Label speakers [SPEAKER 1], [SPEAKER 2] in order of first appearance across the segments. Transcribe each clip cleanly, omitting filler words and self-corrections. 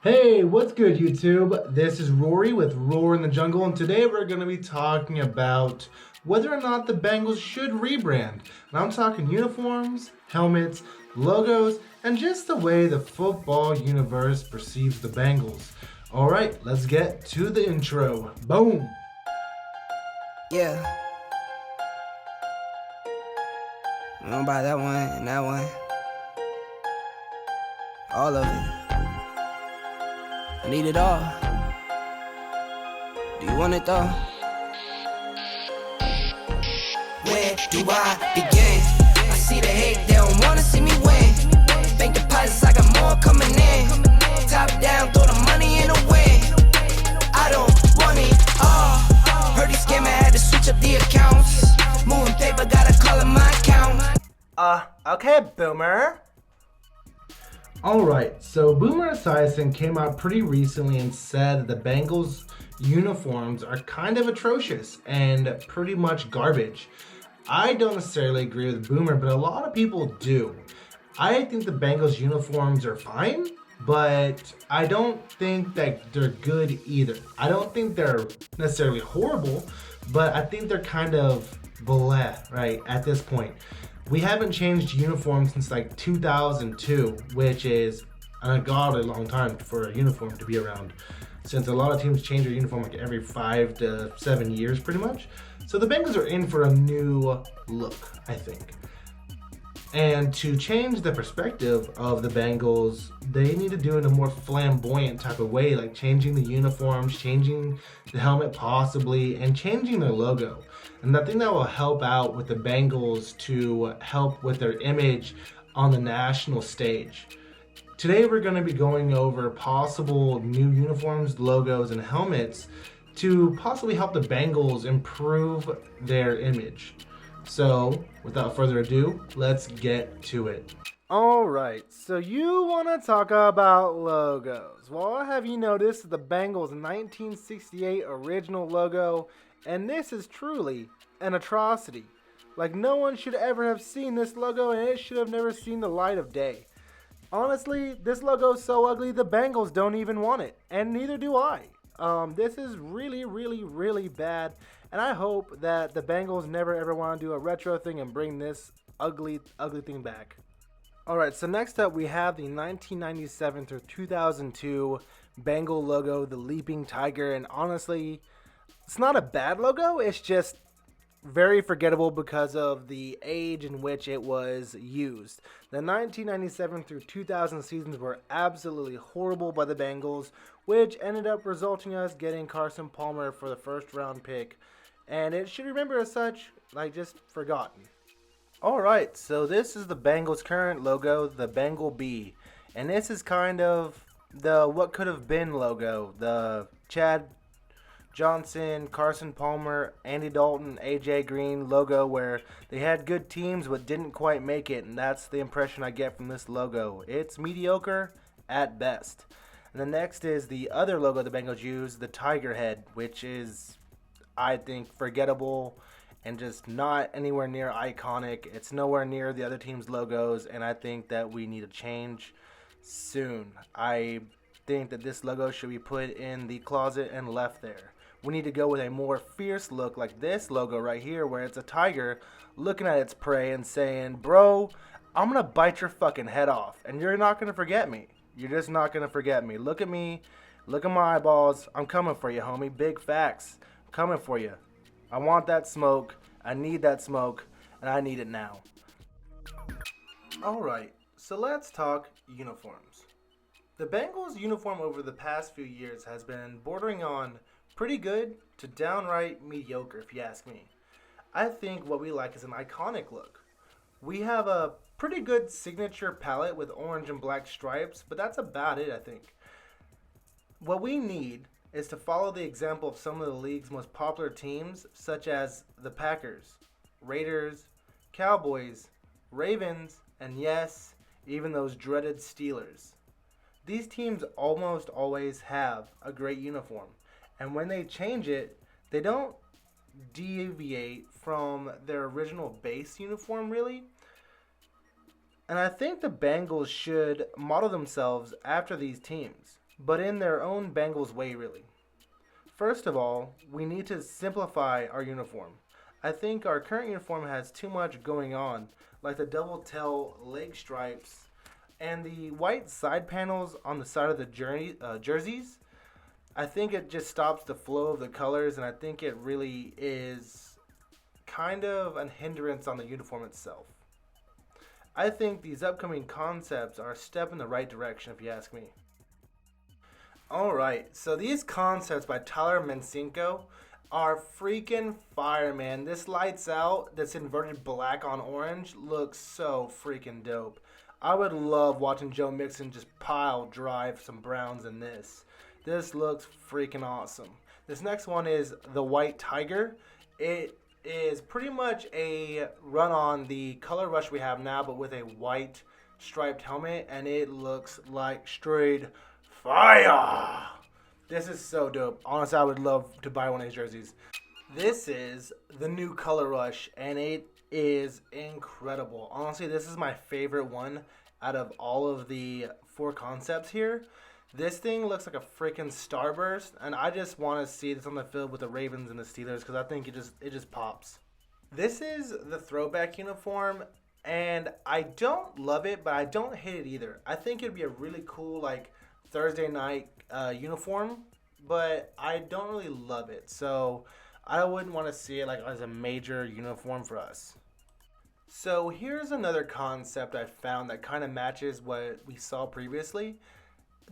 [SPEAKER 1] Hey, what's good, YouTube? This is Rory with Roar in the Jungle, and today we're going to be talking about whether or not the Bengals should rebrand. And I'm talking uniforms, helmets, logos, and just the way the football universe perceives the Bengals. Alright, let's get to the intro. Boom!
[SPEAKER 2] Yeah. I'm gonna buy that one and that one. All of it. I need it all. Do you want it though? Where do I begin? I see the hate, they don't wanna see me win. Bank deposits, I got more coming in. Top down, throw the money in the wind. I don't want it all. Heard he scammer, had to switch up the accounts. Moving paper, gotta call it my account.
[SPEAKER 3] Okay, Boomer.
[SPEAKER 1] Alright, so Boomer Esiason came out pretty recently and said the Bengals uniforms are kind of atrocious and pretty much garbage. I don't necessarily agree with Boomer, but a lot of people do. I think the Bengals uniforms are fine, but I don't think that they're good either. I don't think they're necessarily horrible, but I think they're kind of bleh, right, at this point. We haven't changed uniforms since like 2002, which is an ungodly long time for a uniform to be around, since a lot of teams change their uniform like every 5 to 7 years pretty much. So the Bengals are in for a new look, I think. And to change the perspective of the Bengals, they need to do it in a more flamboyant type of way, like changing the uniforms, changing the helmet possibly, and changing their logo. And I think that will help out with the Bengals to help with their image on the national stage. Today we're going to be going over possible new uniforms, logos, and helmets to possibly help the Bengals improve their image. So, without further ado, let's get to it.
[SPEAKER 3] Alright, so you want to talk about logos. Well, have you noticed the Bengals 1968 original logo? And this is truly an atrocity. Like, no one should ever have seen this logo, and it should have never seen the light of day. Honestly, this logo is so ugly, the Bengals don't even want it, and neither do I. This is really, really, really bad, and I hope that the Bengals never ever want to do a retro thing and bring this ugly, ugly thing back. Alright, so next up we have the 1997 through 2002 Bengal logo, the Leaping Tiger, and honestly, it's not a bad logo, it's just very forgettable because of the age in which it was used. The 1997 through 2000 seasons were absolutely horrible by the Bengals, which ended up resulting in us getting Carson Palmer for the first round pick, and it should remember as such, like just forgotten. Alright, so this is the Bengals' current logo, the Bengal B, and this is kind of the what could have been logo, the Chad Johnson, Carson Palmer, Andy Dalton, AJ Green logo where they had good teams but didn't quite make it, and that's the impression I get from this logo. It's mediocre at best. And the next is the other logo the Bengals use, the Tiger Head, which is, I think, forgettable and just not anywhere near iconic. It's nowhere near the other team's logos, and I think that we need a change soon. I think that this logo should be put in the closet and left there. We need to go with a more fierce look like this logo right here, where it's a tiger looking at its prey and saying, bro, I'm going to bite your fucking head off, and you're not going to forget me. You're just not going to forget me. Look at me. Look at my eyeballs. I'm coming for you, homie. Big facts. I'm coming for you. I want that smoke. I need that smoke, and I need it now. Alright, so let's talk uniforms. The Bengals uniform over the past few years has been bordering on pretty good to downright mediocre, if you ask me. I think what we like is an iconic look. We have a pretty good signature palette with orange and black stripes, but that's about it, I think. What we need is to follow the example of some of the league's most popular teams, such as the Packers, Raiders, Cowboys, Ravens, and yes, even those dreaded Steelers. These teams almost always have a great uniform, and when they change it, they don't deviate from their original base uniform, really. And I think the Bengals should model themselves after these teams. but in their own Bengals way, really. First of all, we need to simplify our uniform. I think our current uniform has too much going on, like the double tail leg stripes and the white side panels on the side of the jerseys. I think it just stops the flow of the colors, and I think it really is kind of a hindrance on the uniform itself. I think these upcoming concepts are a step in the right direction, if you ask me. Alright, so these concepts by Tyler Mencinco are freaking fire, man. This lights out, this inverted black on orange, looks so freaking dope. I would love watching Joe Mixon just pile drive some Browns in this. This looks freaking awesome. This next one is the White Tiger. It is pretty much a run on the color rush we have now, but with a white striped helmet, and it looks like straight fire. This is so dope. Honestly, I would love to buy one of these jerseys. This is the new color rush, and it is incredible. Honestly, this is my favorite one out of all of the 4 concepts here. This thing looks like a freaking starburst, and I just want to see this on the field with the Ravens and the Steelers because I think it just pops. This is the throwback uniform, and I don't love it, but I don't hate it either. I think it'd be a really cool like Thursday night uniform, but I don't really love it, so I wouldn't want to see it like as a major uniform for us. So here's another concept I found that kind of matches what we saw previously.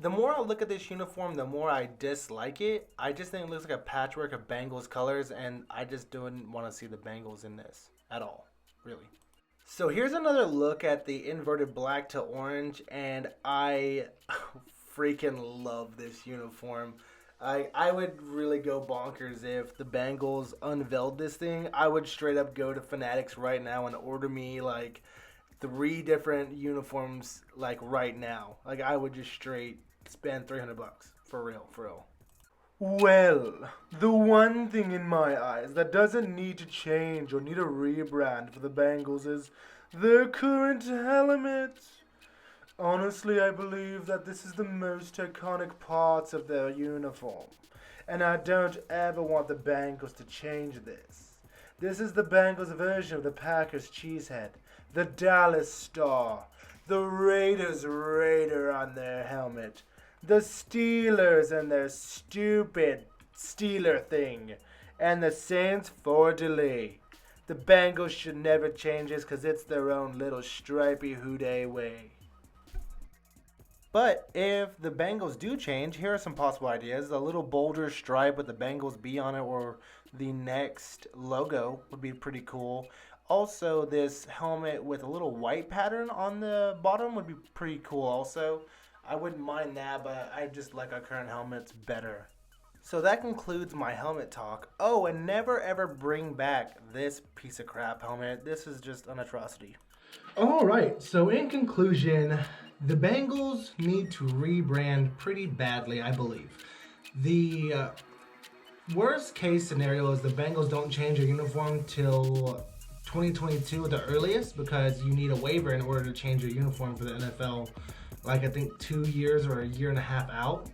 [SPEAKER 3] The more I look at this uniform, the more I dislike it. I just think it looks like a patchwork of Bengals colors, and I just don't want to see the Bengals in this at all, really. So here's another look at the inverted black to orange, and I freaking love this uniform. I would really go bonkers if the Bengals unveiled this thing. I would straight up go to Fanatics right now and order me like 3 different uniforms like right now. Like I would just straight spend $300 for real. Well, the one thing in my eyes that doesn't need to change or need a rebrand for the Bengals is their current helmet. Honestly, I believe that this is the most iconic parts of their uniform, and I don't ever want the Bengals to change this. This is the Bengals version of the Packers cheesehead, the Dallas Star, the Raiders Raider on their helmet, the Steelers and their stupid Steeler thing, and the Saints for delay. The Bengals should never change this because it's their own little stripy Who Dey way. But if the Bengals do change, here are some possible ideas. A little bolder stripe with the Bengals B on it, or the next logo would be pretty cool. Also, this helmet with a little white pattern on the bottom would be pretty cool also. I wouldn't mind that, but I just like our current helmets better. So that concludes my helmet talk. Oh, and never ever bring back this piece of crap helmet. This is just an atrocity.
[SPEAKER 1] All right, so in conclusion, the Bengals need to rebrand pretty badly, I believe. The worst case scenario is the Bengals don't change their uniform till 2022 at the earliest, because you need a waiver in order to change your uniform for the NFL, like I think 2 years or a year and a half out.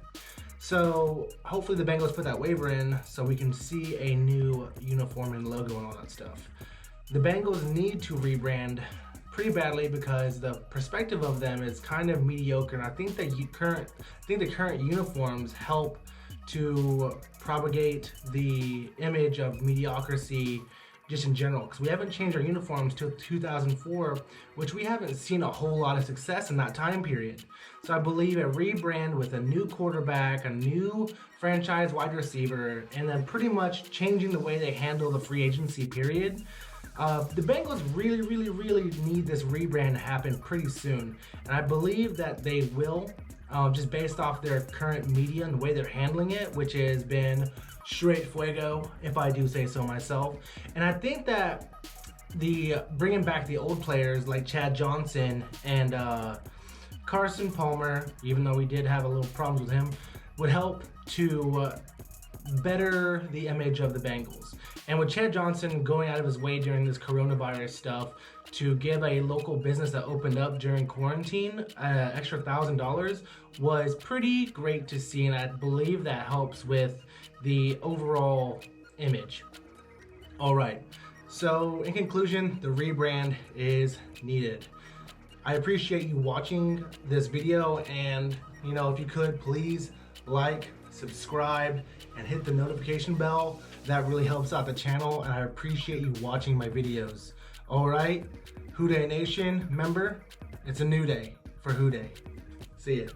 [SPEAKER 1] So hopefully the Bengals put that waiver in so we can see a new uniform and logo and all that stuff. The Bengals need to rebrand pretty badly because the perspective of them is kind of mediocre, and I think the current uniforms help to propagate the image of mediocrity just in general, because we haven't changed our uniforms till 2004, which we haven't seen a whole lot of success in that time period. So I believe a rebrand with a new quarterback, a new franchise wide receiver, and then pretty much changing the way they handle the free agency period. The Bengals really need this rebrand to happen pretty soon, and I believe that they will, just based off their current media and the way they're handling it, which has been straight fuego, if I do say so myself. And I think that the bringing back the old players like Chad Johnson and Carson Palmer, even though we did have a little problems with him, would help to better the image of the Bengals. And with Chad Johnson going out of his way during this coronavirus stuff to give a local business that opened up during quarantine extra $1,000 was pretty great to see, and I believe that helps with the overall image. All right, so in conclusion, the rebrand is needed. I appreciate you watching this video, and if you could, please like, subscribe, and hit the notification bell. That really helps out the channel, and I appreciate you watching my videos. All right, Who Dey Nation, remember, it's a new day for Who Dey. See ya.